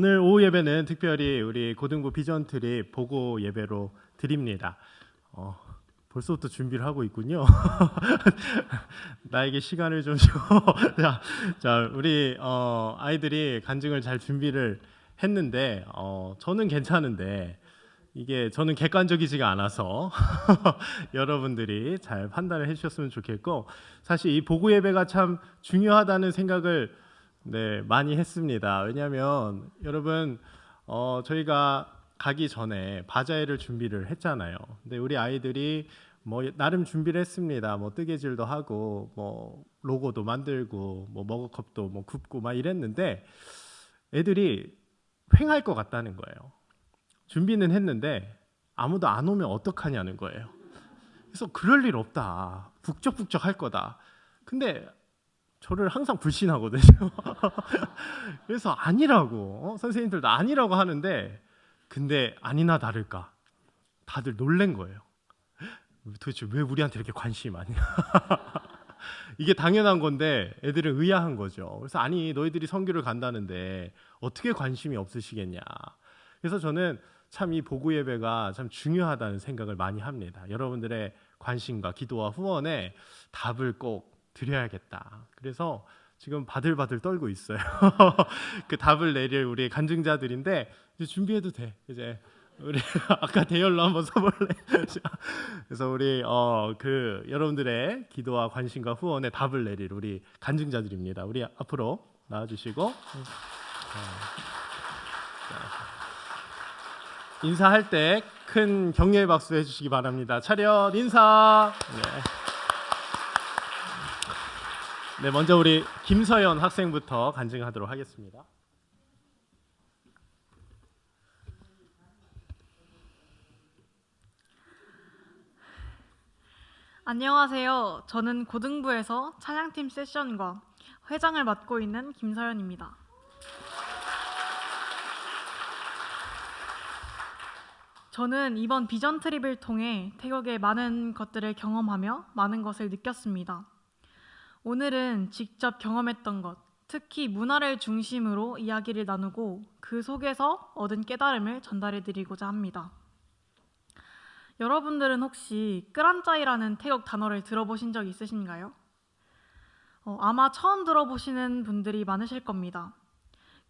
오늘 오후 예배는 특별히 우리 고등부 비전 트립 보고 예배로 드립니다. 벌써부터 준비를 하고 있군요. 나에게 시간을 좀 줘. 자, 우리 아이들이 간증을 잘 준비를 했는데 저는 괜찮은데 이게 저는 객관적이지가 않아서 여러분들이 잘 판단을 해주셨으면 좋겠고, 사실 이 보고 예배가 참 중요하다는 생각을 많이 했습니다. 왜냐하면 여러분 저희가 가기 전에 바자회를 준비를 했잖아요. 근데 우리 아이들이 뭐 나름 준비를 했습니다. 뭐 뜨개질도 하고 뭐 로고도 만들고 뭐 머그컵도 뭐 굽고 막 이랬는데 애들이 횡할 것 같다는 거예요. 준비는 했는데 아무도 안 오면 어떡하냐는 거예요. 그래서 그럴 일 없다. 북적북적 할 거다. 근데 저를 항상 불신하거든요. 그래서 아니라고 선생님들도 아니라고 하는데, 근데 아니나 다를까 다들 놀란 거예요. 도대체 왜 우리한테 이렇게 관심이 많냐. 이게 당연한 건데 애들은 의아한 거죠. 그래서 아니 너희들이 선교를 간다는데 어떻게 관심이 없으시겠냐. 그래서 저는 참 이 보고 예배가 참 중요하다는 생각을 많이 합니다. 여러분들의 관심과 기도와 후원에 답을 꼭 드려야겠다. 그래서 지금 바들바들 떨고 있어요. 그 답을 내릴 우리 간증자들인데 이제 준비해도 돼. 이제 우리 아까 대열로 한번 서볼래? 그래서 우리 그 여러분들의 기도와 관심과 후원에 답을 내릴 우리 간증자들입니다. 우리 앞으로 나와주시고 인사할 때 큰 격려의 박수 해주시기 바랍니다. 차렷 인사. 네, 먼저 우리 김서연 학생부터 간증하도록 하겠습니다. 안녕하세요. 저는 고등부에서 찬양팀 세션과 회장을 맡고 있는 김서연입니다. 저는 이번 비전 트립을 통해 태국의 많은 것들을 경험하며 많은 것을 느꼈습니다. 오늘은 직접 경험했던 것, 특히 문화를 중심으로 이야기를 나누고 그 속에서 얻은 깨달음을 전달해 드리고자 합니다. 여러분들은 혹시 끄란짜이라는 태국 단어를 들어보신 적 있으신가요? 아마 처음 들어보시는 분들이 많으실 겁니다.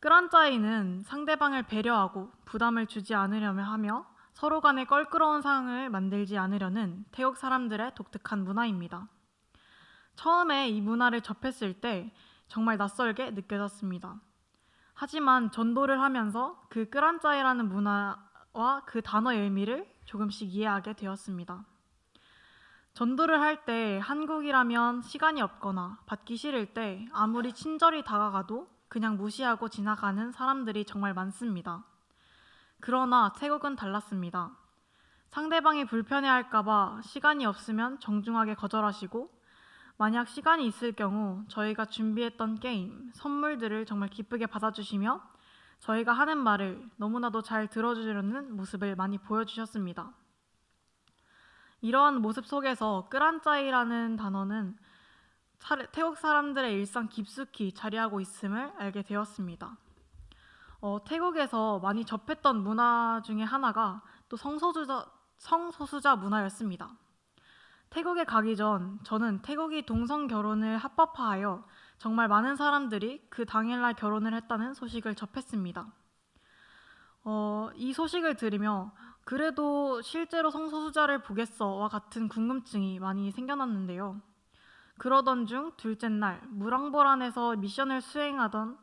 끄란짜이는 상대방을 배려하고 부담을 주지 않으려며 하며 서로 간의 껄끄러운 상황을 만들지 않으려는 태국 사람들의 독특한 문화입니다. 처음에 이 문화를 접했을 때 정말 낯설게 느껴졌습니다. 하지만 전도를 하면서 그 끄란짜이라는 문화와 그 단어의 의미를 조금씩 이해하게 되었습니다. 전도를 할 때 한국이라면 시간이 없거나 받기 싫을 때 아무리 친절히 다가가도 그냥 무시하고 지나가는 사람들이 정말 많습니다. 그러나 태국은 달랐습니다. 상대방이 불편해할까봐 시간이 없으면 정중하게 거절하시고, 만약 시간이 있을 경우 저희가 준비했던 게임, 선물들을 정말 기쁘게 받아주시며 저희가 하는 말을 너무나도 잘 들어주려는 모습을 많이 보여주셨습니다. 이러한 모습 속에서 끄란짜이라는 단어는 태국 사람들의 일상 깊숙이 자리하고 있음을 알게 되었습니다. 태국에서 많이 접했던 문화 중에 하나가 또 성소수자 문화였습니다. 태국에 가기 전 저는 태국이 동성 결혼을 합법화하여 정말 많은 사람들이 그 당일날 결혼을 했다는 소식을 접했습니다. 이 소식을 들으며 그래도 실제로 성소수자를 보겠어와 같은 궁금증이 많이 생겨났는데요. 그러던 중 둘째 날 무랑보란에서 미션을 수행하던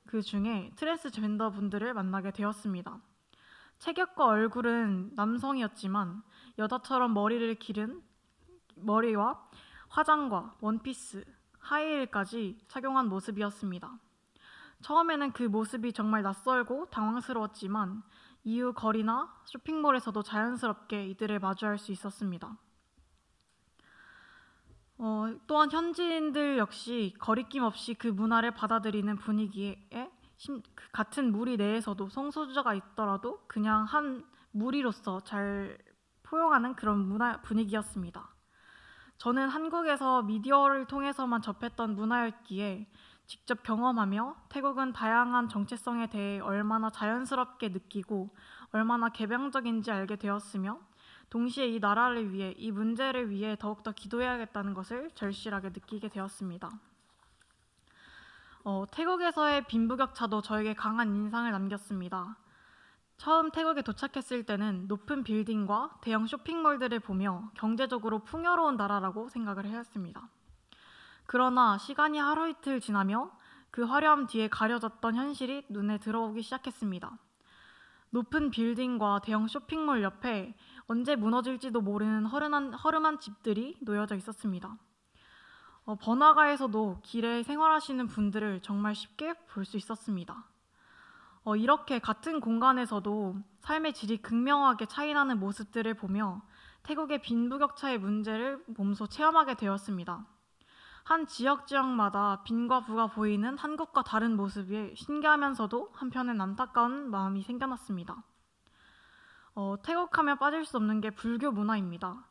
그 중에 트랜스젠더 분들을 만나게 되었습니다. 체격과 얼굴은 남성이었지만 여자처럼 머리를 기른 머리와 화장과 원피스, 하이힐까지 착용한 모습이었습니다. 처음에는 그 모습이 정말 낯설고 당황스러웠지만 이후 거리나 쇼핑몰에서도 자연스럽게 이들을 마주할 수 있었습니다. 또한 현지인들 역시 거리낌 없이 그 문화를 받아들이는 분위기에 같은 무리 내에서도 성소수자가 있더라도 그냥 한 무리로서 잘 포용하는 그런 문화 분위기였습니다. 저는 한국에서 미디어를 통해서만 접했던 문화였기에 직접 경험하며 태국은 다양한 정체성에 대해 얼마나 자연스럽게 느끼고 얼마나 개방적인지 알게 되었으며 동시에 이 나라를 위해 이 문제를 위해 더욱더 기도해야겠다는 것을 절실하게 느끼게 되었습니다. 태국에서의 빈부격차도 저에게 강한 인상을 남겼습니다. 처음 태국에 도착했을 때는 높은 빌딩과 대형 쇼핑몰들을 보며 경제적으로 풍요로운 나라라고 생각을 해왔습니다. 그러나 시간이 하루 이틀 지나며 그 화려함 뒤에 가려졌던 현실이 눈에 들어오기 시작했습니다. 높은 빌딩과 대형 쇼핑몰 옆에 언제 무너질지도 모르는 허름한 집들이 놓여져 있었습니다. 번화가에서도 길에 생활하시는 분들을 정말 쉽게 볼 수 있었습니다. 이렇게 같은 공간에서도 삶의 질이 극명하게 차이나는 모습들을 보며 태국의 빈부격차의 문제를 몸소 체험하게 되었습니다. 한 지역마다 빈과 부가 보이는 한국과 다른 모습에 신기하면서도 한편엔 안타까운 마음이 생겨났습니다. 태국하면 빠질 수 없는 게 불교 문화입니다.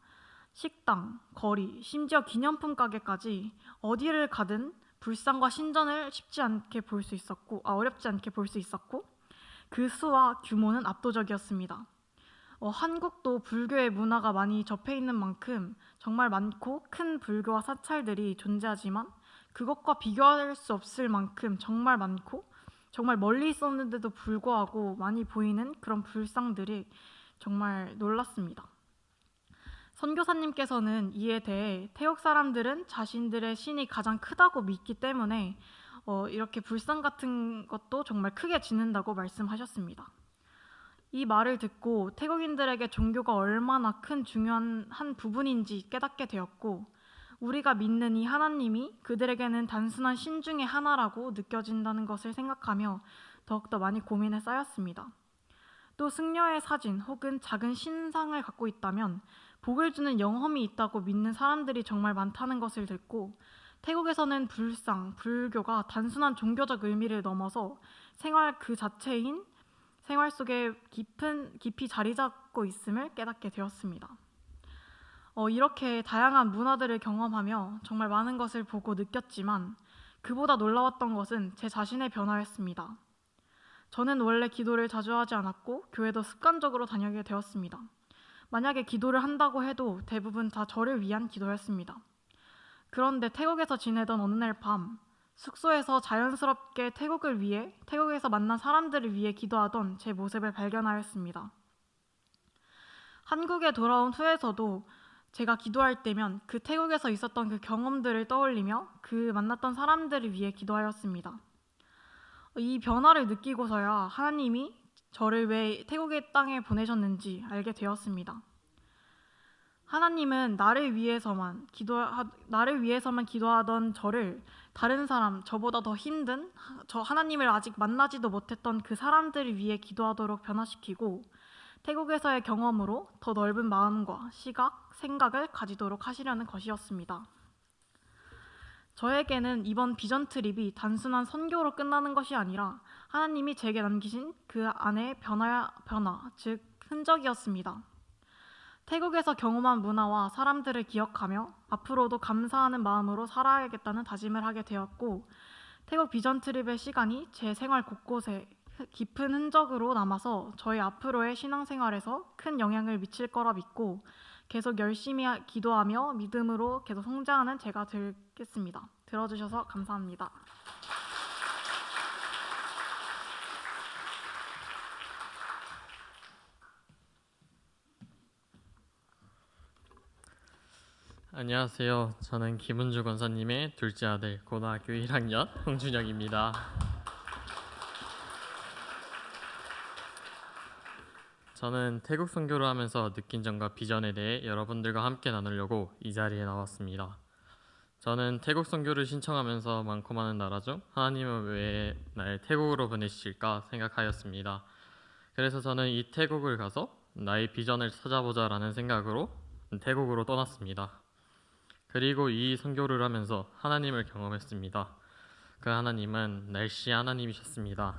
식당, 거리, 심지어 기념품 가게까지 어디를 가든 불상과 신전을 어렵지 않게 볼 수 있었고 그 수와 규모는 압도적이었습니다. 한국도 불교의 문화가 많이 접해 있는 만큼 정말 많고 큰 불교와 사찰들이 존재하지만 그것과 비교할 수 없을 만큼 정말 많고 정말 멀리 있었는데도 불구하고 많이 보이는 그런 불상들이 정말 놀랐습니다. 선교사님께서는 이에 대해 태국 사람들은 자신들의 신이 가장 크다고 믿기 때문에 이렇게 불상 같은 것도 정말 크게 짓는다고 말씀하셨습니다. 이 말을 듣고 태국인들에게 종교가 얼마나 큰 중요한 한 부분인지 깨닫게 되었고 우리가 믿는 이 하나님이 그들에게는 단순한 신 중의 하나라고 느껴진다는 것을 생각하며 더욱더 많이 고민에 쌓였습니다. 또 승려의 사진 혹은 작은 신상을 갖고 있다면 복을 주는 영험이 있다고 믿는 사람들이 정말 많다는 것을 듣고 태국에서는 불교가 단순한 종교적 의미를 넘어서 생활 그 자체인 생활 속에 깊이 자리 잡고 있음을 깨닫게 되었습니다. 이렇게 다양한 문화들을 경험하며 정말 많은 것을 보고 느꼈지만 그보다 놀라웠던 것은 제 자신의 변화였습니다. 저는 원래 기도를 자주 하지 않았고 교회도 습관적으로 다니게 되었습니다. 만약에 기도를 한다고 해도 대부분 다 저를 위한 기도였습니다. 그런데 태국에서 지내던 어느 날 밤 숙소에서 자연스럽게 태국에서 만난 사람들을 위해 기도하던 제 모습을 발견하였습니다. 한국에 돌아온 후에서도 제가 기도할 때면 그 태국에서 있었던 그 경험들을 떠올리며 그 만났던 사람들을 위해 기도하였습니다. 이 변화를 느끼고서야 하나님이 저를 왜 태국의 땅에 보내셨는지 알게 되었습니다. 하나님은 나를 위해서만 기도하던 저를 다른 사람, 저보다 더 힘든 하나님을 아직 만나지도 못했던 그 사람들을 위해 기도하도록 변화시키고 태국에서의 경험으로 더 넓은 마음과 시각, 생각을 가지도록 하시려는 것이었습니다. 저에게는 이번 비전 트립이 단순한 선교로 끝나는 것이 아니라 하나님이 제게 남기신 그 안의 변화, 즉 흔적이었습니다. 태국에서 경험한 문화와 사람들을 기억하며 앞으로도 감사하는 마음으로 살아야겠다는 다짐을 하게 되었고 태국 비전 트립의 시간이 제 생활 곳곳에 깊은 흔적으로 남아서 저의 앞으로의 신앙생활에서 큰 영향을 미칠 거라 믿고 계속 열심히 기도하며 믿음으로 계속 성장하는 제가 되겠습니다. 들어주셔서 감사합니다. 안녕하세요. 저는 김은주 권사님의 둘째 아들 고등학교 1학년 홍준혁입니다. 저는 태국 선교를 하면서 느낀 점과 비전에 대해 여러분들과 함께 나누려고 이 자리에 나왔습니다. 저는 태국 선교를 신청하면서 많고 많은 나라 중 하나님은 왜 날 태국으로 보내실까 생각하였습니다. 그래서 저는 이 태국을 가서 나의 비전을 찾아보자라는 생각으로 태국으로 떠났습니다. 그리고 이 선교를 하면서 하나님을 경험했습니다. 그 하나님은 날씨 하나님이셨습니다.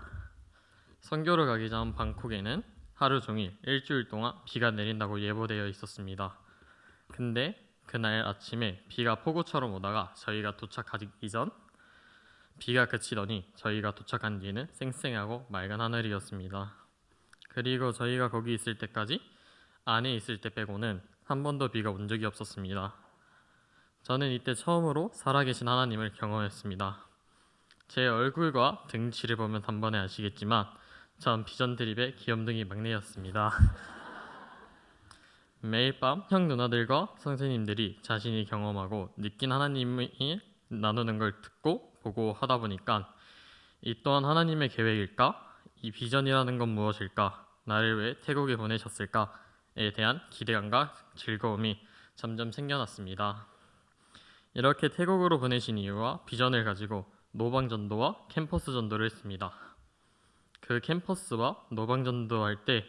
선교를 가기 전 방콕에는 하루 종일 일주일 동안 비가 내린다고 예보되어 있었습니다. 근데 그날 아침에 비가 폭우처럼 오다가 저희가 도착하기 전 비가 그치더니 저희가 도착한 뒤에는 쌩쌩하고 맑은 하늘이었습니다. 그리고 저희가 거기 있을 때까지 안에 있을 때 빼고는 한 번도 비가 온 적이 없었습니다. 저는 이때 처음으로 살아계신 하나님을 경험했습니다. 제 얼굴과 등치를 보면 단번에 아시겠지만 전 비전 드립의 귀염둥이 막내였습니다. 매일 밤 형 누나들과 선생님들이 자신이 경험하고 느낀 하나님이 나누는 걸 듣고 보고 하다 보니까 이 또한 하나님의 계획일까? 이 비전이라는 건 무엇일까? 나를 왜 태국에 보내셨을까?에 대한 기대감과 즐거움이 점점 생겨났습니다. 이렇게 태국으로 보내신 이유와 비전을 가지고 노방 전도와 캠퍼스 전도를 했습니다. 그 캠퍼스와 노방 전도 할 때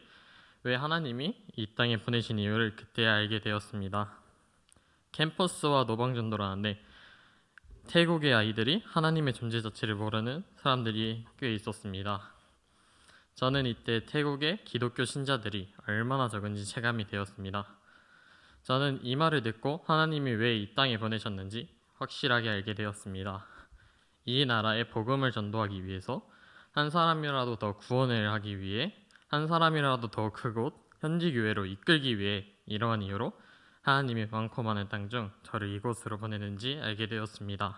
왜 하나님이 이 땅에 보내신 이유를 그때 알게 되었습니다. 캠퍼스와 노방 전도라는데 태국의 아이들이 하나님의 존재 자체를 모르는 사람들이 꽤 있었습니다. 저는 이때 태국의 기독교 신자들이 얼마나 적은지 체감이 되었습니다. 저는 이 말을 듣고 하나님이 왜 이 땅에 보내셨는지 확실하게 알게 되었습니다. 이 나라에 복음을 전도하기 위해서 한 사람이라도 더 구원을 하기 위해 한 사람이라도 더 그곳 현지 교회로 이끌기 위해 이러한 이유로 하나님이 많고 많은 땅 중 저를 이곳으로 보내는지 알게 되었습니다.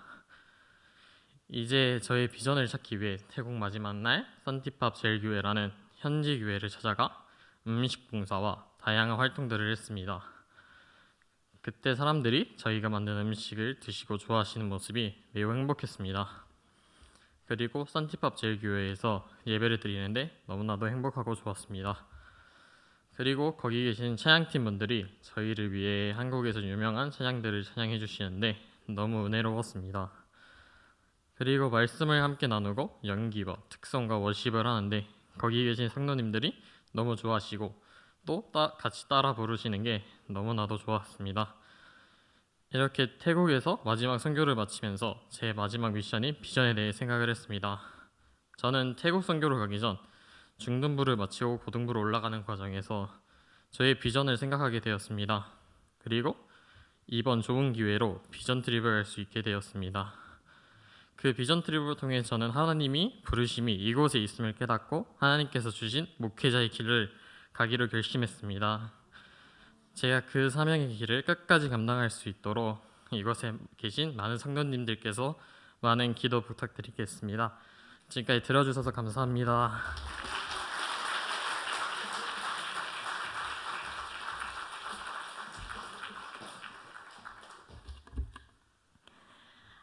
이제 저의 비전을 찾기 위해 태국 마지막 날 선티팝 제일교회라는 현지 교회를 찾아가 음식 봉사와 다양한 활동들을 했습니다. 그때 사람들이 저희가 만든 음식을 드시고 좋아하시는 모습이 매우 행복했습니다. 그리고 선티팝 제일교회에서 예배를 드리는데 너무나도 행복하고 좋았습니다. 그리고 거기 계신 찬양팀 분들이 저희를 위해 한국에서 유명한 찬양들을 찬양해 주시는데 너무 은혜로웠습니다. 그리고 말씀을 함께 나누고 연기와 특성과 워십을 하는데 거기 계신 성도님들이 너무 좋아하시고 또 같이 따라 부르시는 게 너무나도 좋았습니다. 이렇게 태국에서 마지막 선교를 마치면서 제 마지막 미션인 비전에 대해 생각을 했습니다. 저는 태국 선교를 가기 전 중등부를 마치고 고등부로 올라가는 과정에서 저의 비전을 생각하게 되었습니다. 그리고 이번 좋은 기회로 비전 트립을 할 수 있게 되었습니다. 그 비전 트립을 통해 저는 하나님이 부르심이 이곳에 있음을 깨닫고 하나님께서 주신 목회자의 길을 가기로 결심했습니다. 제가 그 사명의 길을 끝까지 감당할 수 있도록 이곳에 계신 많은 성도님들께서 많은 기도 부탁드리겠습니다. 지금까지 들어주셔서 감사합니다.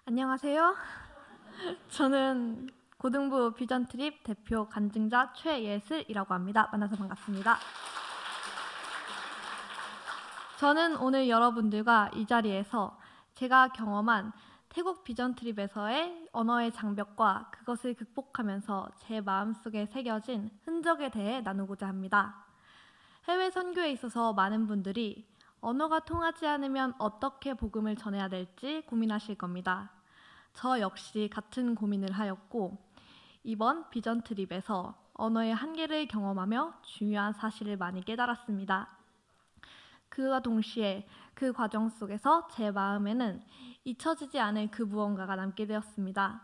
안녕하세요. 저는 고등부 비전 트립 대표 간증자 최예슬이라고 합니다. 만나서 반갑습니다. 저는 오늘 여러분들과 이 자리에서 제가 경험한 태국 비전 트립에서의 언어의 장벽과 그것을 극복하면서 제 마음속에 새겨진 흔적에 대해 나누고자 합니다. 해외 선교에 있어서 많은 분들이 언어가 통하지 않으면 어떻게 복음을 전해야 될지 고민하실 겁니다. 저 역시 같은 고민을 하였고 이번 비전 트립에서 언어의 한계를 경험하며 중요한 사실을 많이 깨달았습니다. 그와 동시에 그 과정 속에서 제 마음에는 잊혀지지 않을 그 무언가가 남게 되었습니다.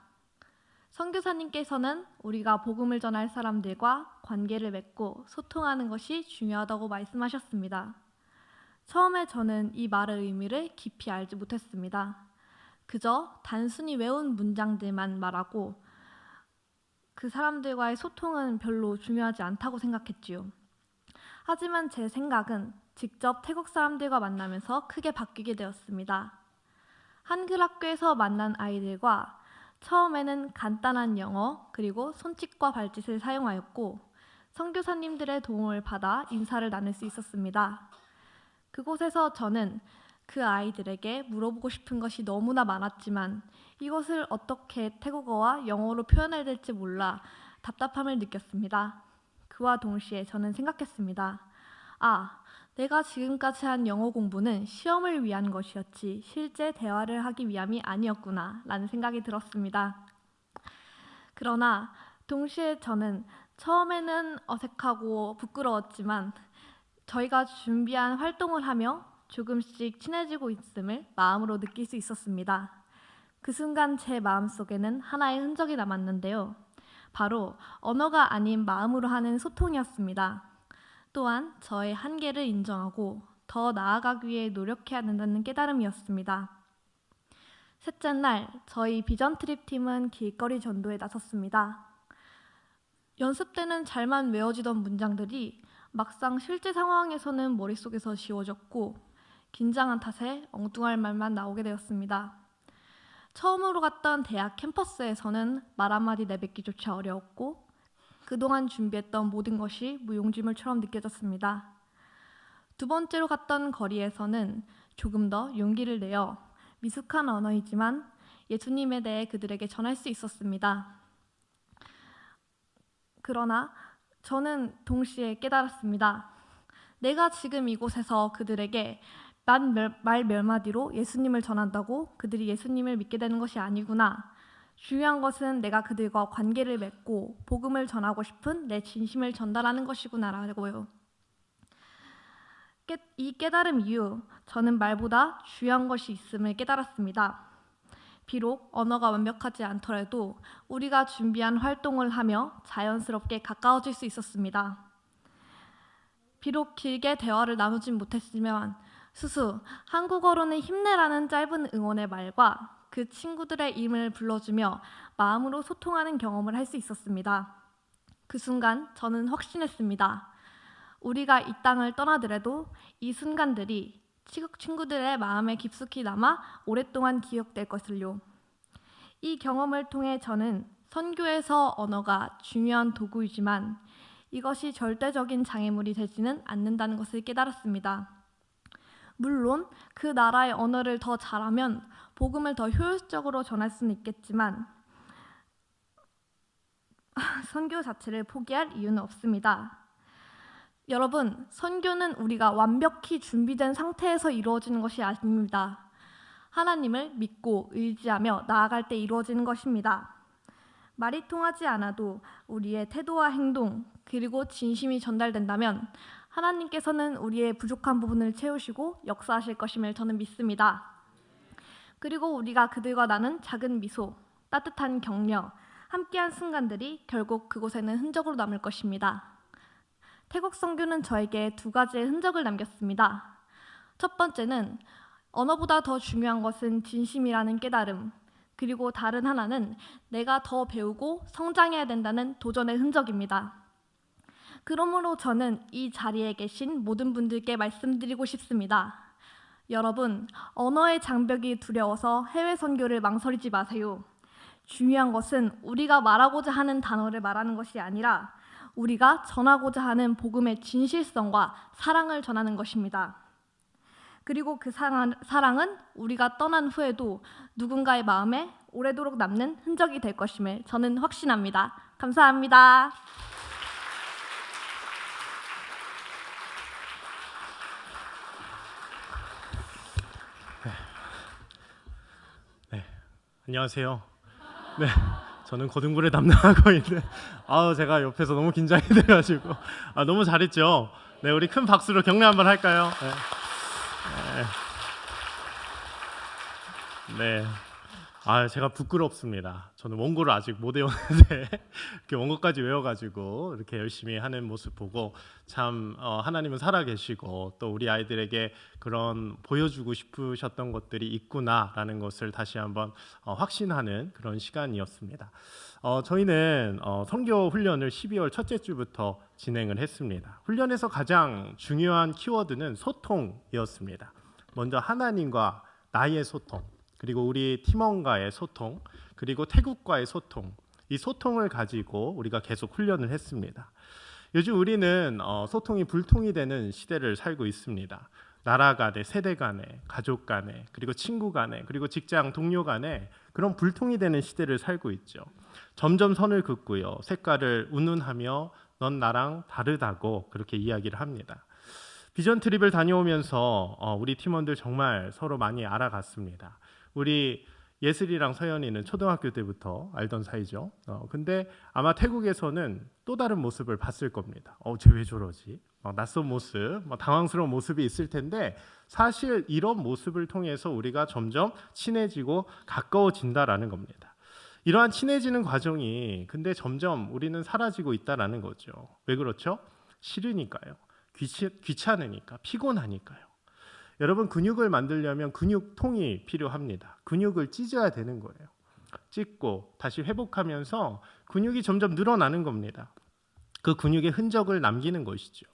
선교사님께서는 우리가 복음을 전할 사람들과 관계를 맺고 소통하는 것이 중요하다고 말씀하셨습니다. 처음에 저는 이 말의 의미를 깊이 알지 못했습니다. 그저 단순히 외운 문장들만 말하고 그 사람들과의 소통은 별로 중요하지 않다고 생각했지요. 하지만 제 생각은 직접 태국 사람들과 만나면서 크게 바뀌게 되었습니다. 한글 학교에서 만난 아이들과 처음에는 간단한 영어 그리고 손짓과 발짓을 사용하였고 선교사님들의 도움을 받아 인사를 나눌 수 있었습니다. 그곳에서 저는 그 아이들에게 물어보고 싶은 것이 너무나 많았지만 이것을 어떻게 태국어와 영어로 표현해야 될지 몰라 답답함을 느꼈습니다. 그와 동시에 저는 생각했습니다. 내가 지금까지 한 영어 공부는 시험을 위한 것이었지 실제 대화를 하기 위함이 아니었구나 라는 생각이 들었습니다. 그러나 동시에 저는 처음에는 어색하고 부끄러웠지만 저희가 준비한 활동을 하며 조금씩 친해지고 있음을 마음으로 느낄 수 있었습니다. 그 순간 제 마음속에는 하나의 흔적이 남았는데요. 바로 언어가 아닌 마음으로 하는 소통이었습니다. 또한 저의 한계를 인정하고 더 나아가기 위해 노력해야 한다는 깨달음이었습니다. 셋째 날, 저희 비전 트립 팀은 길거리 전도에 나섰습니다. 연습 때는 잘만 외워지던 문장들이 막상 실제 상황에서는 머릿속에서 지워졌고 긴장한 탓에 엉뚱할 말만 나오게 되었습니다. 처음으로 갔던 대학 캠퍼스에서는 말 한마디 내뱉기조차 어려웠고 그동안 준비했던 모든 것이 무용지물처럼 느껴졌습니다. 두 번째로 갔던 거리에서는 조금 더 용기를 내어 미숙한 언어이지만 예수님에 대해 그들에게 전할 수 있었습니다. 그러나 저는 동시에 깨달았습니다. 내가 지금 이곳에서 그들에게 말 몇 마디로 예수님을 전한다고 그들이 예수님을 믿게 되는 것이 아니구나. 중요한 것은 내가 그들과 관계를 맺고 복음을 전하고 싶은 내 진심을 전달하는 것이구나라고요. 이 깨달음 이후 저는 말보다 중요한 것이 있음을 깨달았습니다. 비록 언어가 완벽하지 않더라도 우리가 준비한 활동을 하며 자연스럽게 가까워질 수 있었습니다. 비록 길게 대화를 나누진 못했지만 수수, 한국어로는 힘내라는 짧은 응원의 말과 그 친구들의 이름을 불러주며 마음으로 소통하는 경험을 할 수 있었습니다. 그 순간 저는 확신했습니다. 우리가 이 땅을 떠나더라도 이 순간들이 친구들의 마음에 깊숙이 남아 오랫동안 기억될 것을요. 이 경험을 통해 저는 선교에서 언어가 중요한 도구이지만 이것이 절대적인 장애물이 되지는 않는다는 것을 깨달았습니다. 물론 그 나라의 언어를 더 잘하면 복음을 더 효율적으로 전할 수는 있겠지만 선교 자체를 포기할 이유는 없습니다. 여러분, 선교는 우리가 완벽히 준비된 상태에서 이루어지는 것이 아닙니다. 하나님을 믿고 의지하며 나아갈 때 이루어지는 것입니다. 말이 통하지 않아도 우리의 태도와 행동 그리고 진심이 전달된다면 하나님께서는 우리의 부족한 부분을 채우시고 역사하실 것임을 저는 믿습니다. 그리고 우리가 그들과 나눈 작은 미소, 따뜻한 격려, 함께한 순간들이 결국 그곳에는 흔적으로 남을 것입니다. 태국 선교는 저에게 두 가지의 흔적을 남겼습니다. 첫 번째는 언어보다 더 중요한 것은 진심이라는 깨달음, 그리고 다른 하나는 내가 더 배우고 성장해야 된다는 도전의 흔적입니다. 그러므로 저는 이 자리에 계신 모든 분들께 말씀드리고 싶습니다. 여러분, 언어의 장벽이 두려워서 해외 선교를 망설이지 마세요. 중요한 것은 우리가 말하고자 하는 단어를 말하는 것이 아니라 우리가 전하고자 하는 복음의 진실성과 사랑을 전하는 것입니다. 그리고 그 사랑은 우리가 떠난 후에도 누군가의 마음에 오래도록 남는 흔적이 될 것임을 저는 확신합니다. 감사합니다. 안녕하세요. 네, 저는 고등부를 담당하고 있는 제가 옆에서 너무 긴장이 돼가지고 너무 잘했죠. 네, 우리 큰 박수로 격려 한번 할까요? 네. 제가 부끄럽습니다. 저는 원고를 아직 못 외웠는데 이렇게 원고까지 외워가지고 이렇게 열심히 하는 모습 보고 참 하나님은 살아계시고 또 우리 아이들에게 그런 보여주고 싶으셨던 것들이 있구나라는 것을 다시 한번 확신하는 그런 시간이었습니다. 저희는 선교 훈련을 12월 첫째 주부터 진행을 했습니다. 훈련에서 가장 중요한 키워드는 소통이었습니다. 먼저 하나님과 나의 소통, 그리고 우리 팀원과의 소통, 그리고 태국과의 소통, 이 소통을 가지고 우리가 계속 훈련을 했습니다. 요즘 우리는 소통이 불통이 되는 시대를 살고 있습니다. 나라 간에, 세대 간에, 가족 간에, 그리고 친구 간에, 그리고 직장 동료 간에 그런 불통이 되는 시대를 살고 있죠. 점점 선을 긋고요, 색깔을 운운하며 넌 나랑 다르다고 그렇게 이야기를 합니다. 비전 트립을 다녀오면서 우리 팀원들 정말 서로 많이 알아갔습니다. 우리 예슬이랑 서연이는 초등학교 때부터 알던 사이죠. 근데 아마 태국에서는 또 다른 모습을 봤을 겁니다. 쟤 왜 저러지? 낯선 모습, 당황스러운 모습이 있을 텐데 사실 이런 모습을 통해서 우리가 점점 친해지고 가까워진다라는 겁니다. 이러한 친해지는 과정이 근데 점점 우리는 사라지고 있다라는 거죠. 왜 그렇죠? 싫으니까요. 귀찮으니까, 피곤하니까요. 여러분, 근육을 만들려면 근육통이 필요합니다. 근육을 찢어야 되는 거예요. 찢고 다시 회복하면서 근육이 점점 늘어나는 겁니다. 그 근육의 흔적을 남기는 것이죠.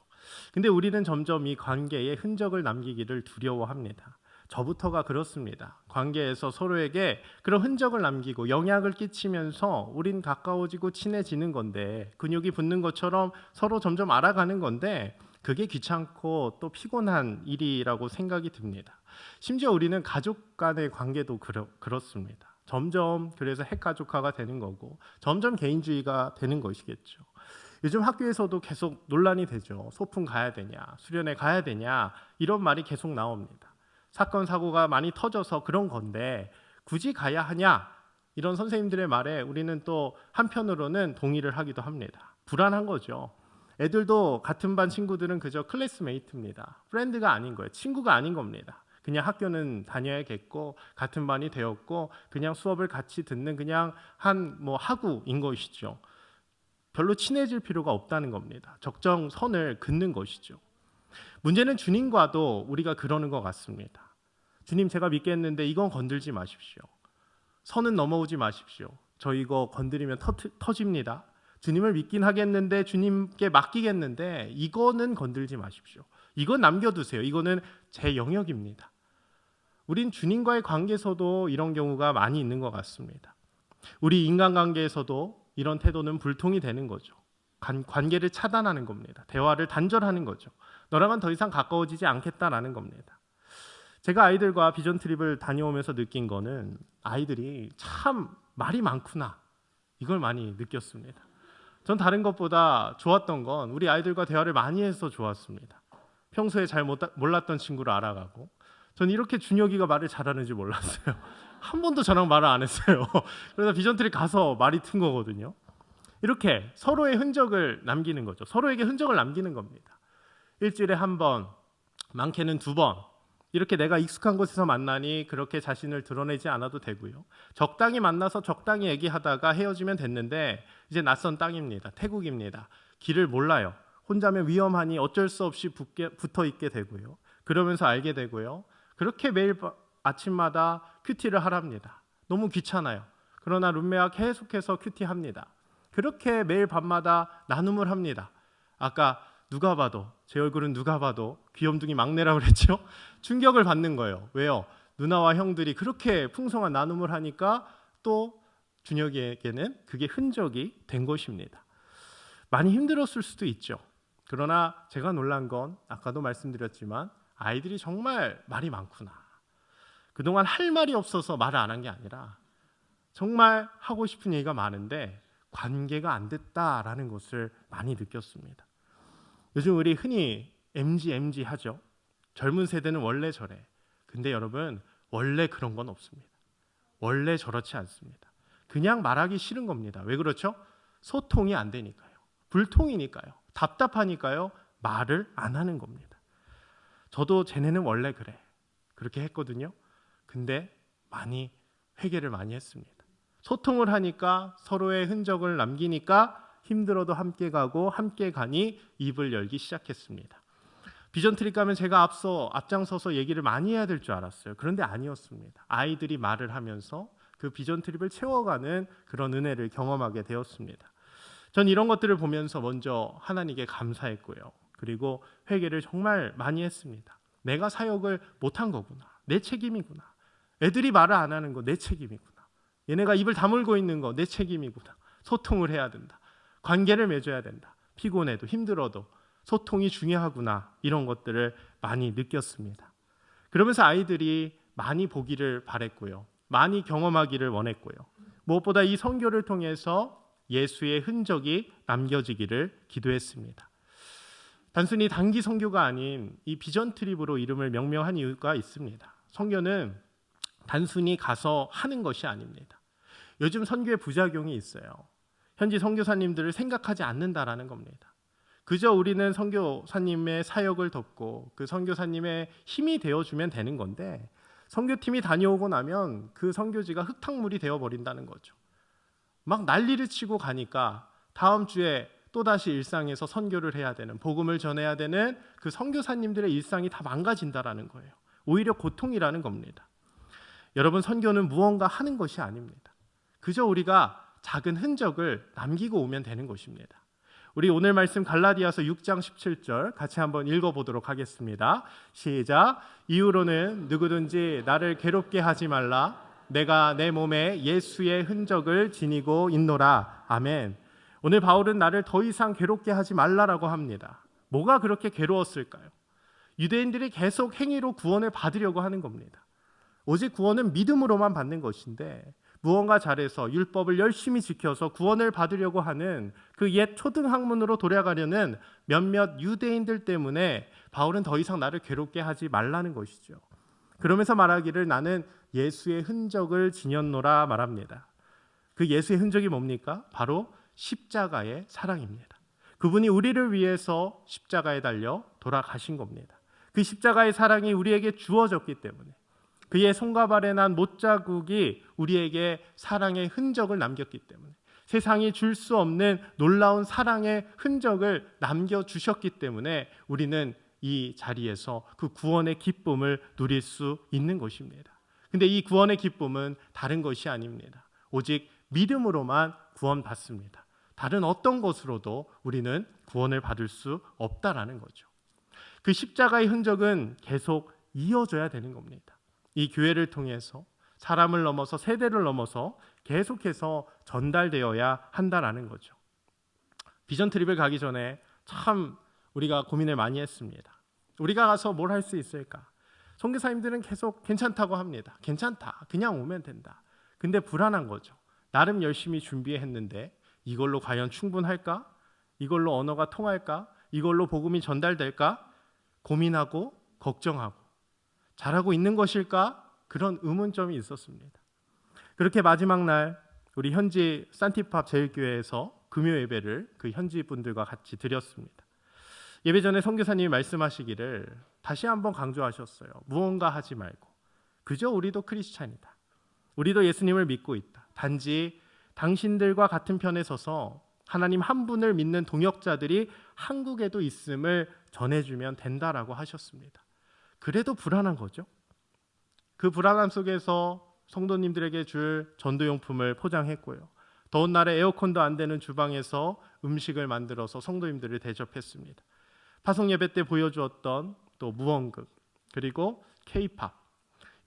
근데 우리는 점점 이 관계에 흔적을 남기기를 두려워합니다. 저부터가 그렇습니다. 관계에서 서로에게 그런 흔적을 남기고 영향을 끼치면서 우린 가까워지고 친해지는 건데, 근육이 붙는 것처럼 서로 점점 알아가는 건데 그게 귀찮고 또 피곤한 일이라고 생각이 듭니다. 심지어 우리는 가족 간의 관계도 그렇습니다. 점점 그래서 핵가족화가 되는 거고 점점 개인주의가 되는 것이겠죠. 요즘 학교에서도 계속 논란이 되죠. 소풍 가야 되냐, 수련회 가야 되냐, 이런 말이 계속 나옵니다. 사건 사고가 많이 터져서 그런 건데 굳이 가야 하냐, 이런 선생님들의 말에 우리는 또 한편으로는 동의를 하기도 합니다. 불안한 거죠. 애들도 같은 반 친구들은 그저 클래스메이트입니다. 프렌드가 아닌 거예요. 친구가 아닌 겁니다. 그냥 학교는 다녀야겠고 같은 반이 되었고 그냥 수업을 같이 듣는 그냥 한 하구인 것이죠. 별로 친해질 필요가 없다는 겁니다. 적정선을 긋는 것이죠. 문제는 주님과도 우리가 그러는 것 같습니다. 주님, 제가 믿겠는데 이건 건들지 마십시오. 선은 넘어오지 마십시오. 저 이거 건드리면 터집니다. 주님을 믿긴 하겠는데, 주님께 맡기겠는데 이거는 건들지 마십시오. 이건 남겨두세요. 이거는 제 영역입니다. 우린 주님과의 관계에서도 이런 경우가 많이 있는 것 같습니다. 우리 인간관계에서도 이런 태도는 불통이 되는 거죠. 관계를 차단하는 겁니다. 대화를 단절하는 거죠. 너랑은 더 이상 가까워지지 않겠다라는 겁니다. 제가 아이들과 비전 트립을 다녀오면서 느낀 거는 아이들이 참 말이 많구나, 이걸 많이 느꼈습니다. 전 다른 것보다 좋았던 건 우리 아이들과 대화를 많이 해서 좋았습니다. 평소에 잘 몰랐던 친구를 알아가고, 전 이렇게 준혁이가 말을 잘하는지 몰랐어요. 한 번도 저랑 말을 안 했어요. 그래서 비전 트립 가서 말이 튼 거거든요. 이렇게 서로의 흔적을 남기는 거죠. 서로에게 흔적을 남기는 겁니다. 일주일에 한 번, 많게는 2번, 이렇게 내가 익숙한 곳에서 만나니 그렇게 자신을 드러내지 않아도 되고요. 적당히 만나서 적당히 얘기하다가 헤어지면 됐는데 이제 낯선 땅입니다. 태국입니다. 길을 몰라요. 혼자면 위험하니 어쩔 수 없이 붙어 있게 되고요. 그러면서 알게 되고요. 그렇게 매일 아침마다 큐티를 하랍니다. 너무 귀찮아요. 그러나 룸메와 계속해서 큐티합니다. 그렇게 매일 밤마다 나눔을 합니다. 아까 누가 봐도, 제 얼굴은 누가 봐도 귀염둥이 막내라고 그랬죠? 충격을 받는 거예요. 왜요? 누나와 형들이 그렇게 풍성한 나눔을 하니까 또 준혁이에게는 그게 흔적이 된 것입니다. 많이 힘들었을 수도 있죠. 그러나 제가 놀란 건 아까도 말씀드렸지만 아이들이 정말 말이 많구나. 그동안 할 말이 없어서 말을 안 한 게 아니라 정말 하고 싶은 얘기가 많은데 관계가 안 됐다라는 것을 많이 느꼈습니다. 요즘 우리 흔히 MG 하죠. 젊은 세대는 원래 저래. 근데 여러분, 원래 그런 건 없습니다. 원래 저렇지 않습니다. 그냥 말하기 싫은 겁니다. 왜 그렇죠? 소통이 안 되니까요. 불통이니까요. 답답하니까요. 말을 안 하는 겁니다. 저도 쟤네는 원래 그래. 그렇게 했거든요. 근데 많이 회개를 많이 했습니다. 소통을 하니까 서로의 흔적을 남기니까 힘들어도 함께 가고 함께 가니 입을 열기 시작했습니다. 비전 트립 가면 제가 앞장서서 얘기를 많이 해야 될 줄 알았어요. 그런데 아니었습니다. 아이들이 말을 하면서 그 비전 트립을 채워가는 그런 은혜를 경험하게 되었습니다. 전 이런 것들을 보면서 먼저 하나님께 감사했고요. 그리고 회개를 정말 많이 했습니다. 내가 사역을 못한 거구나. 내 책임이구나. 애들이 말을 안 하는 거 내 책임이구나. 얘네가 입을 다물고 있는 거 내 책임이구나. 소통을 해야 된다. 관계를 맺어야 된다. 피곤해도 힘들어도 소통이 중요하구나. 이런 것들을 많이 느꼈습니다. 그러면서 아이들이 많이 보기를 바랬고요. 많이 경험하기를 원했고요. 무엇보다 이 선교를 통해서 예수의 흔적이 남겨지기를 기도했습니다. 단순히 단기 선교가 아닌 이 비전 트립으로 이름을 명명한 이유가 있습니다. 선교는 단순히 가서 하는 것이 아닙니다. 요즘 선교의 부작용이 있어요. 현지 선교사님들을 생각하지 않는다라는 겁니다. 그저 우리는 선교사님의 사역을 돕고 그 선교사님의 힘이 되어주면 되는 건데 선교팀이 다녀오고 나면 그 선교지가 흙탕물이 되어버린다는 거죠. 막 난리를 치고 가니까 다음 주에 또다시 일상에서 선교를 해야 되는, 복음을 전해야 되는 그 선교사님들의 일상이 다 망가진다라는 거예요. 오히려 고통이라는 겁니다. 여러분, 선교는 무언가 하는 것이 아닙니다. 그저 우리가 작은 흔적을 남기고 오면 되는 것입니다. 우리 오늘 말씀 갈라디아서 6장 17절 같이 한번 읽어보도록 하겠습니다. 시작. 이후로는 누구든지 나를 괴롭게 하지 말라. 내가 내 몸에 예수의 흔적을 지니고 있노라. 아멘. 오늘 바울은 나를 더 이상 괴롭게 하지 말라라고 합니다. 뭐가 그렇게 괴로웠을까요? 유대인들이 계속 행위로 구원을 받으려고 하는 겁니다. 오직 구원은 믿음으로만 받는 것인데 무언가 잘해서 율법을 열심히 지켜서 구원을 받으려고 하는 그 옛 초등학문으로 돌아가려는 몇몇 유대인들 때문에 바울은 더 이상 나를 괴롭게 하지 말라는 것이죠. 그러면서 말하기를 나는 예수의 흔적을 지녔노라 말합니다. 그 예수의 흔적이 뭡니까? 바로 십자가의 사랑입니다. 그분이 우리를 위해서 십자가에 달려 돌아가신 겁니다. 그 십자가의 사랑이 우리에게 주어졌기 때문에 그의 손과 발에 난 못자국이 우리에게 사랑의 흔적을 남겼기 때문에 세상이 줄 수 없는 놀라운 사랑의 흔적을 남겨주셨기 때문에 우리는 이 자리에서 그 구원의 기쁨을 누릴 수 있는 것입니다. 근데 이 구원의 기쁨은 다른 것이 아닙니다. 오직 믿음으로만 구원받습니다. 다른 어떤 것으로도 우리는 구원을 받을 수 없다라는 거죠. 그 십자가의 흔적은 계속 이어져야 되는 겁니다. 이 교회를 통해서 사람을 넘어서 세대를 넘어서 계속해서 전달되어야 한다라는 거죠. 비전 트립을 가기 전에 참 우리가 고민을 많이 했습니다. 우리가 가서 뭘 할 수 있을까? 선교사님들은 계속 괜찮다고 합니다. 괜찮다. 그냥 오면 된다. 근데 불안한 거죠. 나름 열심히 준비했는데 이걸로 과연 충분할까? 이걸로 언어가 통할까? 이걸로 복음이 전달될까? 고민하고 걱정하고 잘하고 있는 것일까? 그런 의문점이 있었습니다. 그렇게 마지막 날 우리 현지 산티팝 제일교회에서 금요 예배를 그 현지 분들과 같이 드렸습니다. 예배 전에 선교사님이 말씀하시기를 다시 한번 강조하셨어요. 무언가 하지 말고 그저 우리도 크리스찬이다. 우리도 예수님을 믿고 있다. 단지 당신들과 같은 편에 서서 하나님 한 분을 믿는 동역자들이 한국에도 있음을 전해주면 된다라고 하셨습니다. 그래도 불안한 거죠. 그 불안함 속에서 성도님들에게 줄 전도용품을 포장했고요. 더운 날에 에어컨도 안 되는 주방에서 음식을 만들어서 성도님들을 대접했습니다. 파송 예배 때 보여주었던 또 무언극 그리고 K-팝.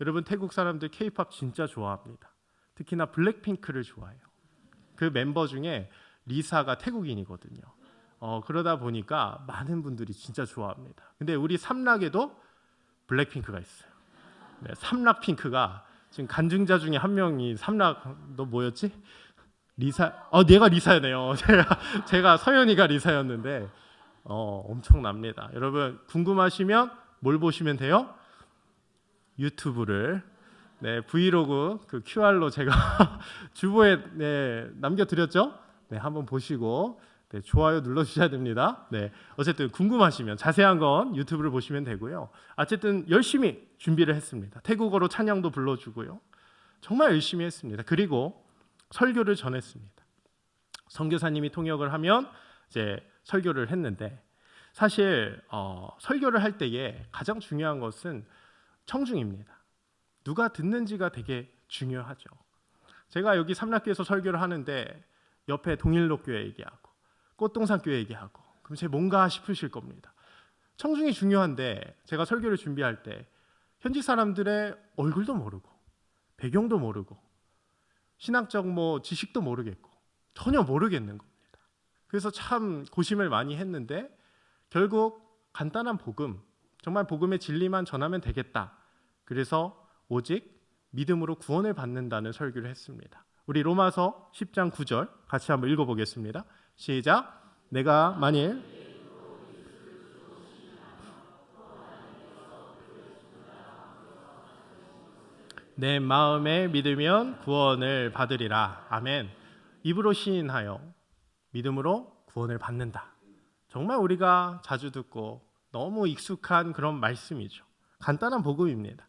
여러분 태국 사람들 K-팝 진짜 좋아합니다. 특히나 블랙핑크를 좋아해요. 그 멤버 중에 리사가 태국인이거든요. 그러다 보니까 많은 분들이 진짜 좋아합니다. 근데 우리 삼락에도 블랙핑크가 있어요. 네, 삼락핑크가 지금 간증자 중에 한 명이 삼락 너 뭐였지? 리사. 내가 리사네요. 제가 서연이가 리사였는데 엄청납니다. 여러분 궁금하시면 뭘 보시면 돼요? 유튜브를. 네, 브이로그 그 QR로 제가 주보에 남겨드렸죠? 네, 한번 보시고 좋아요 눌러주셔야 됩니다. 네, 어쨌든 궁금하시면 자세한 건 유튜브를 보시면 되고요. 어쨌든 열심히 준비를 했습니다. 태국어로 찬양도 불러주고요. 정말 열심히 했습니다. 그리고 설교를 전했습니다. 선교사님이 통역을 하면 이제 설교를 했는데 사실 설교를 할 때에 가장 중요한 것은 청중입니다. 누가 듣는지가 되게 중요하죠. 제가 여기 삼락교에서 설교를 하는데 옆에 동일록교회 얘기하고 꽃동산교회 얘기하고 그럼 제 뭔가 싶으실 겁니다. 청중이 중요한데 제가 설교를 준비할 때 현지 사람들의 얼굴도 모르고 배경도 모르고 신학적 지식도 모르겠고 전혀 모르겠는 겁니다. 그래서 참 고심을 많이 했는데 결국 간단한 복음, 정말 복음의 진리만 전하면 되겠다. 그래서 오직 믿음으로 구원을 받는다는 설교를 했습니다. 우리 로마서 10장 9절 같이 한번 읽어보겠습니다. 시작. 내가 만일 내 마음에 믿으면 구원을 받으리라. 아멘. 입으로 시인하여 믿음으로 구원을 받는다. 정말 우리가 자주 듣고 너무 익숙한 그런 말씀이죠. 간단한 복음입니다.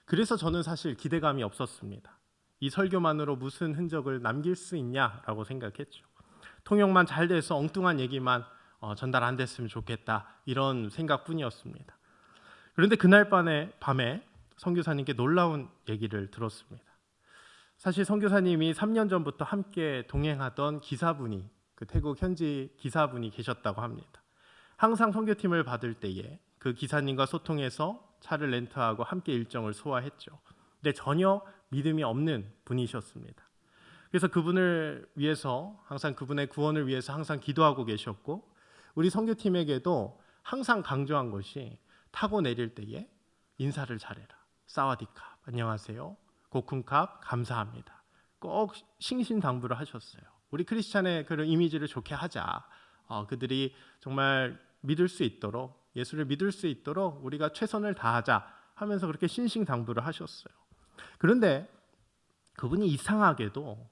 그래서 저는 사실 기대감이 없었습니다. 이 설교만으로 무슨 흔적을 남길 수 있냐라고 생각했죠. 통역만 잘 돼서 엉뚱한 얘기만 전달 안 됐으면 좋겠다, 이런 생각뿐이었습니다. 그런데 그날 밤에 선교사님께 놀라운 얘기를 들었습니다. 사실 선교사님이 3년 전부터 함께 동행하던 기사분이, 그 태국 현지 기사분이 계셨다고 합니다. 항상 선교팀을 받을 때에 그 기사님과 소통해서 차를 렌트하고 함께 일정을 소화했죠. 근데 전혀 믿음이 없는 분이셨습니다. 그래서 그분을 위해서, 항상 그분의 구원을 위해서 항상 기도하고 계셨고, 우리 선교팀에게도 항상 강조한 것이 타고 내릴 때에 인사를 잘해라. 사와디캅, 안녕하세요. 고쿤캅, 감사합니다. 꼭 신신당부를 하셨어요. 우리 크리스찬의 그런 이미지를 좋게 하자. 그들이 정말 믿을 수 있도록, 예수를 믿을 수 있도록 우리가 최선을 다하자 하면서 그렇게 신신당부를 하셨어요. 그런데 그분이 이상하게도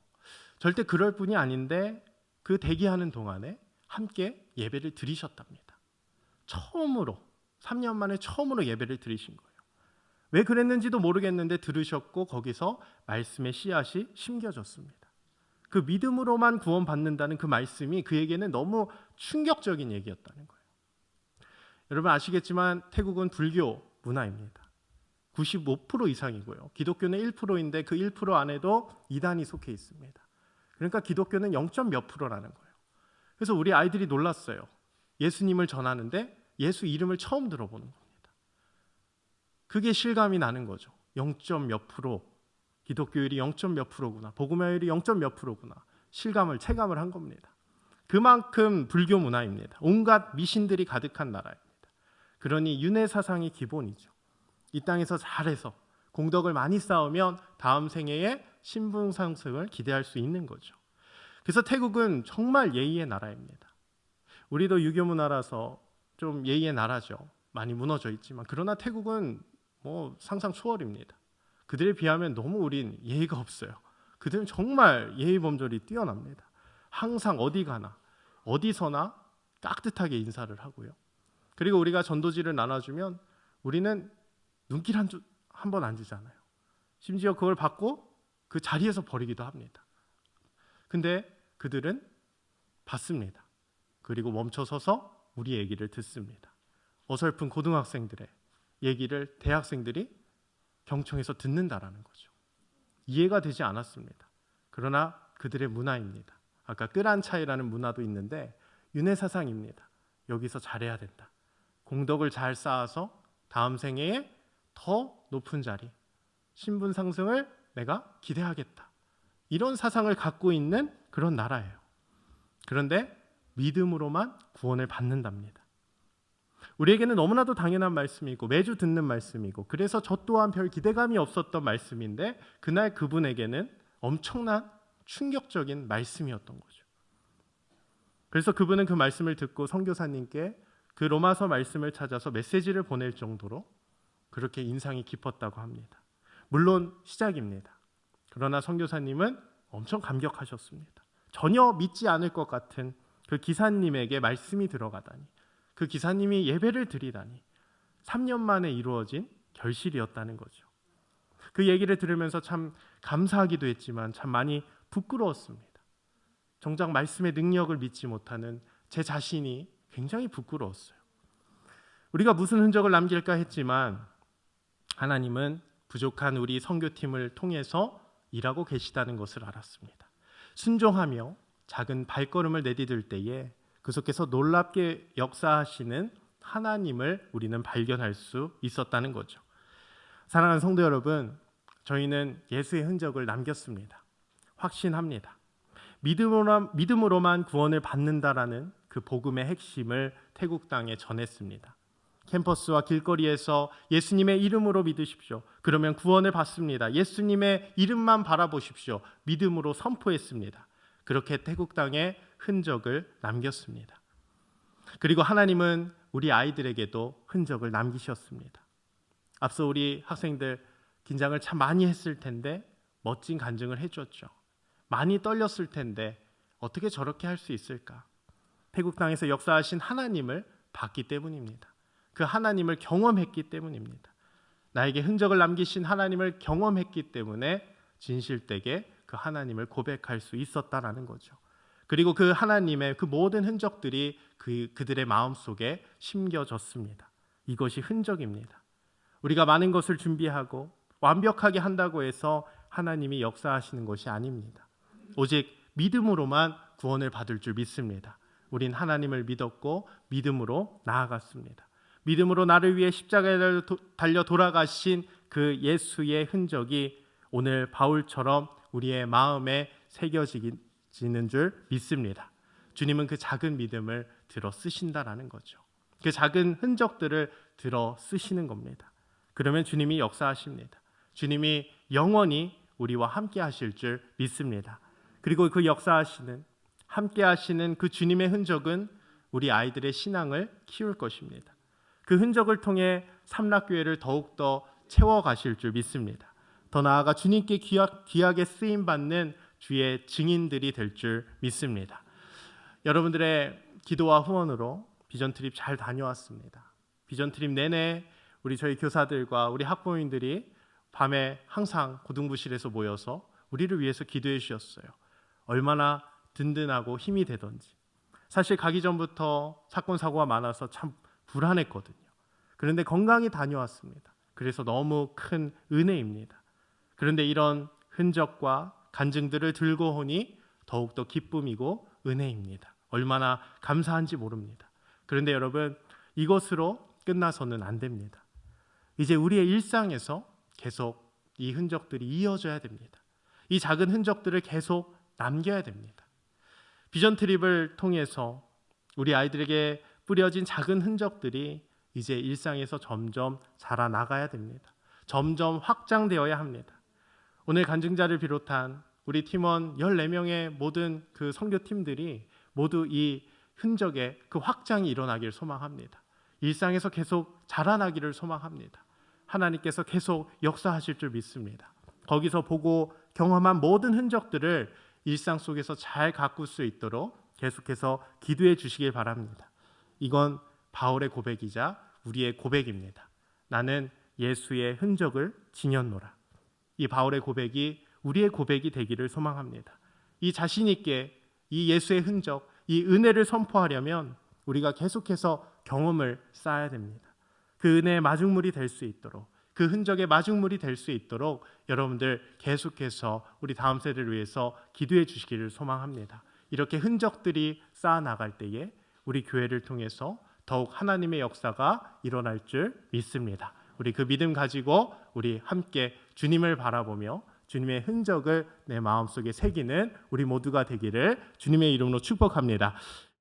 절대 그럴 뿐이 아닌데 그 대기하는 동안에 함께 예배를 드리셨답니다. 처음으로, 3년 만에 처음으로 예배를 드리신 거예요. 왜 그랬는지도 모르겠는데 들으셨고 거기서 말씀의 씨앗이 심겨졌습니다. 그 믿음으로만 구원받는다는 그 말씀이 그에게는 너무 충격적인 얘기였다는 거예요. 여러분 아시겠지만 태국은 불교 문화입니다. 95% 이상이고요. 기독교는 1%인데 그 1% 안에도 이단이 속해 있습니다. 그러니까 기독교는 0. 몇 %라는 거예요. 그래서 우리 아이들이 놀랐어요. 예수님을 전하는데 예수 이름을 처음 들어보는 겁니다. 그게 실감이 나는 거죠. 0. 몇 %, 기독교율이 0. 몇 %구나, 복음화율이 0. 몇 %구나, 체감을 한 겁니다. 그만큼 불교 문화입니다. 온갖 미신들이 가득한 나라입니다. 그러니 윤회 사상이 기본이죠. 이 땅에서 잘해서 공덕을 많이 쌓으면 다음 생애에 신분 상승을 기대할 수 있는 거죠. 그래서 태국은 정말 예의의 나라입니다. 우리도 유교 문화라서 좀 예의의 나라죠. 많이 무너져 있지만, 그러나 태국은 상상 초월입니다. 그들에 비하면 너무 우린 예의가 없어요. 그들은 정말 예의 범절이 뛰어납니다. 항상 어디 가나 어디서나 깍듯하게 인사를 하고요. 그리고 우리가 전도지를 나눠주면 우리는 눈길 한 번 앉으잖아요. 심지어 그걸 받고 그 자리에서 버리기도 합니다. 근데 그들은 받습니다. 그리고 멈춰서서 우리 얘기를 듣습니다. 어설픈 고등학생들의 얘기를 대학생들이 경청해서 듣는다라는 거죠. 이해가 되지 않았습니다. 그러나 그들의 문화입니다. 아까 끄란차이라는 문화도 있는데 윤회 사상입니다. 여기서 잘해야 된다. 공덕을 잘 쌓아서 다음 생애에 더 높은 자리, 신분 상승을 내가 기대하겠다. 이런 사상을 갖고 있는 그런 나라예요. 그런데 믿음으로만 구원을 받는답니다. 우리에게는 너무나도 당연한 말씀이고 매주 듣는 말씀이고, 그래서 저 또한 별 기대감이 없었던 말씀인데 그날 그분에게는 엄청난 충격적인 말씀이었던 거죠. 그래서 그분은 그 말씀을 듣고 선교사님께 그 로마서 말씀을 찾아서 메시지를 보낼 정도로 그렇게 인상이 깊었다고 합니다. 물론 시작입니다. 그러나 선교사님은 엄청 감격하셨습니다. 전혀 믿지 않을 것 같은 그 기사님에게 말씀이 들어가다니, 그 기사님이 예배를 드리다니 3년 만에 이루어진 결실이었다는 거죠. 그 얘기를 들으면서 참 감사하기도 했지만 참 많이 부끄러웠습니다. 정작 말씀의 능력을 믿지 못하는 제 자신이 굉장히 부끄러웠어요. 우리가 무슨 흔적을 남길까 했지만 하나님은 부족한 우리 선교팀을 통해서 일하고 계시다는 것을 알았습니다. 순종하며 작은 발걸음을 내디딜 때에 계속해서 놀랍게 역사하시는 하나님을 우리는 발견할 수 있었다는 거죠. 사랑하는 성도 여러분, 저희는 예수의 흔적을 남겼습니다. 확신합니다. 믿음으로만 구원을 받는다라는 그 복음의 핵심을 태국 땅에 전했습니다. 캠퍼스와 길거리에서 예수님의 이름으로 믿으십시오. 그러면 구원을 받습니다. 예수님의 이름만 바라보십시오. 믿음으로 선포했습니다. 그렇게 태국 땅에 흔적을 남겼습니다. 그리고 하나님은 우리 아이들에게도 흔적을 남기셨습니다. 앞서 우리 학생들 긴장을 참 많이 했을 텐데 멋진 간증을 해줬죠. 많이 떨렸을 텐데 어떻게 저렇게 할 수 있을까? 태국 땅에서 역사하신 하나님을 봤기 때문입니다. 그 하나님을 경험했기 때문입니다. 나에게 흔적을 남기신 하나님을 경험했기 때문에 진실되게 그 하나님을 고백할 수 있었다라는 거죠. 그리고 그 하나님의 그 모든 흔적들이 그들의 마음속에 심겨졌습니다. 이것이 흔적입니다. 우리가 많은 것을 준비하고 완벽하게 한다고 해서 하나님이 역사하시는 것이 아닙니다. 오직 믿음으로만 구원을 받을 줄 믿습니다. 우린 하나님을 믿었고 믿음으로 나아갔습니다. 믿음으로 나를 위해 십자가에 달려 돌아가신 그 예수의 흔적이 오늘 바울처럼 우리의 마음에 새겨지는 줄 믿습니다. 주님은 그 작은 믿음을 들어 쓰신다라는 거죠. 그 작은 흔적들을 들어 쓰시는 겁니다. 그러면 주님이 역사하십니다. 주님이 영원히 우리와 함께 하실 줄 믿습니다. 그리고 그 역사하시는 함께 하시는 그 주님의 흔적은 우리 아이들의 신앙을 키울 것입니다. 그 흔적을 통해 삼락교회를 더욱더 채워가실 줄 믿습니다. 더 나아가 주님께 귀하게 쓰임받는 주의 증인들이 될 줄 믿습니다. 여러분들의 기도와 후원으로 비전트립 잘 다녀왔습니다. 비전트립 내내 저희 교사들과 우리 학부모님들이 밤에 항상 고등부실에서 모여서 우리를 위해서 기도해 주셨어요. 얼마나 든든하고 힘이 되던지. 사실 가기 전부터 사건 사고가 많아서 참 불안했거든요. 그런데 건강히 다녀왔습니다. 그래서 너무 큰 은혜입니다. 그런데 이런 흔적과 간증들을 들고 오니 더욱더 기쁨이고 은혜입니다. 얼마나 감사한지 모릅니다. 그런데 여러분, 이것으로 끝나서는 안 됩니다. 이제 우리의 일상에서 계속 이 흔적들이 이어져야 됩니다. 이 작은 흔적들을 계속 남겨야 됩니다. 비전 트립을 통해서 우리 아이들에게 뿌려진 작은 흔적들이 이제 일상에서 점점 자라나가야 됩니다. 점점 확장되어야 합니다. 오늘 간증자를 비롯한 우리 팀원 14명의 모든 그 선교팀들이 모두 이 흔적의 그 확장이 일어나기를 소망합니다. 일상에서 계속 자라나기를 소망합니다. 하나님께서 계속 역사하실 줄 믿습니다. 거기서 보고 경험한 모든 흔적들을 일상 속에서 잘 가꿀 수 있도록 계속해서 기도해 주시길 바랍니다. 이건 바울의 고백이자 우리의 고백입니다. 나는 예수의 흔적을 지녔노라. 이 바울의 고백이 우리의 고백이 되기를 소망합니다. 이 자신 있게 이 예수의 흔적, 이 은혜를 선포하려면 우리가 계속해서 경험을 쌓아야 됩니다. 그 은혜의 마중물이 될 수 있도록, 그 흔적의 마중물이 될 수 있도록 여러분들 계속해서 우리 다음 세대를 위해서 기도해 주시기를 소망합니다. 이렇게 흔적들이 쌓아나갈 때에 우리 교회를 통해서 더욱 하나님의 역사가 일어날 줄 믿습니다. 우리 그 믿음 가지고 우리 함께 주님을 바라보며 주님의 흔적을 내 마음속에 새기는 우리 모두가 되기를 주님의 이름으로 축복합니다.